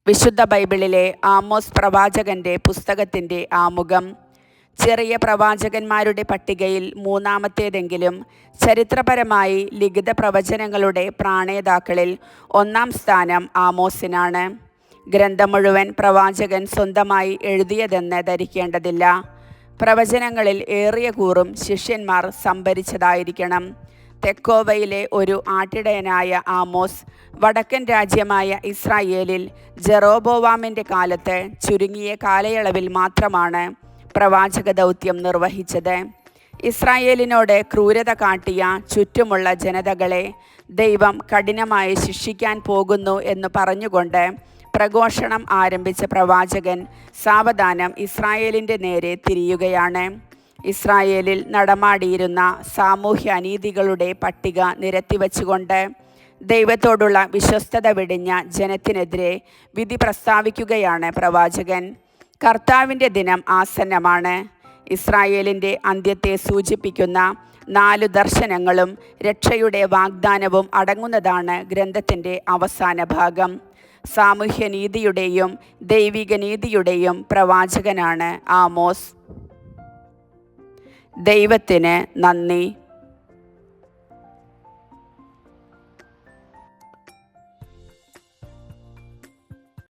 വിശുദ്ധ ബൈബിളിലെ ആമോസ് പ്രവാചകന്റെ പുസ്തകത്തിൻ്റെ ആമുഖം. ചെറിയ പ്രവാചകന്മാരുടെ പട്ടികയിൽ മൂന്നാമത്തേതെങ്കിലും ചരിത്രപരമായി ലിഖിത പ്രവചനങ്ങളുടെ പ്രാണേതാക്കളിൽ ഒന്നാം സ്ഥാനം ആമോസിനാണ്. ഗ്രന്ഥം മുഴുവൻ പ്രവാചകൻ സ്വന്തമായി എഴുതിയതെന്ന് ധരിക്കേണ്ടതില്ല. പ്രവചനങ്ങളിൽ ഏറിയ കൂറും ശിഷ്യന്മാർ സംഭരിച്ചതായിരിക്കണം. തെക്കോവയിലെ ഒരു ആട്ടിടയനായ ആമോസ് വടക്കൻ രാജ്യമായ ഇസ്രായേലിൽ ജെറോബോവാമിൻ്റെ കാലത്ത് ചുരുങ്ങിയ കാലയളവിൽ മാത്രമാണ് പ്രവാചക ദൗത്യം നിർവഹിച്ചത്. ഇസ്രായേലിനോട് ക്രൂരത കാട്ടിയ ചുറ്റുമുള്ള ജനതകളെ ദൈവം കഠിനമായി ശിക്ഷിക്കാൻ പോകുന്നു എന്ന് പറഞ്ഞുകൊണ്ട് പ്രഘോഷണം ആരംഭിച്ച പ്രവാചകൻ സാവധാനം ഇസ്രായേലിൻ്റെ നേരെ തിരിയുകയാണ്. ഇസ്രായേലിൽ നടമാടിയിരുന്ന സാമൂഹ്യ അനീതികളുടെ പട്ടിക നിരത്തിവച്ചുകൊണ്ട് ദൈവത്തോടുള്ള വിശ്വസ്തത വെടിഞ്ഞ ജനത്തിനെതിരെ വിധി പ്രസ്താവിക്കുകയാണ് പ്രവാചകൻ. കർത്താവിൻ്റെ ദിനം ആസന്നമാണ്. ഇസ്രായേലിൻ്റെ അന്ത്യത്തെ സൂചിപ്പിക്കുന്ന 4 ദർശനങ്ങളും രക്ഷയുടെ വാഗ്ദാനവും അടങ്ങുന്നതാണ് ഗ്രന്ഥത്തിൻ്റെ അവസാന ഭാഗം. സാമൂഹ്യനീതിയുടെയും ദൈവിക നീതിയുടെയും പ്രവാചകനാണ് ആമോസ്. ദൈവത്തിന് നന്ദി.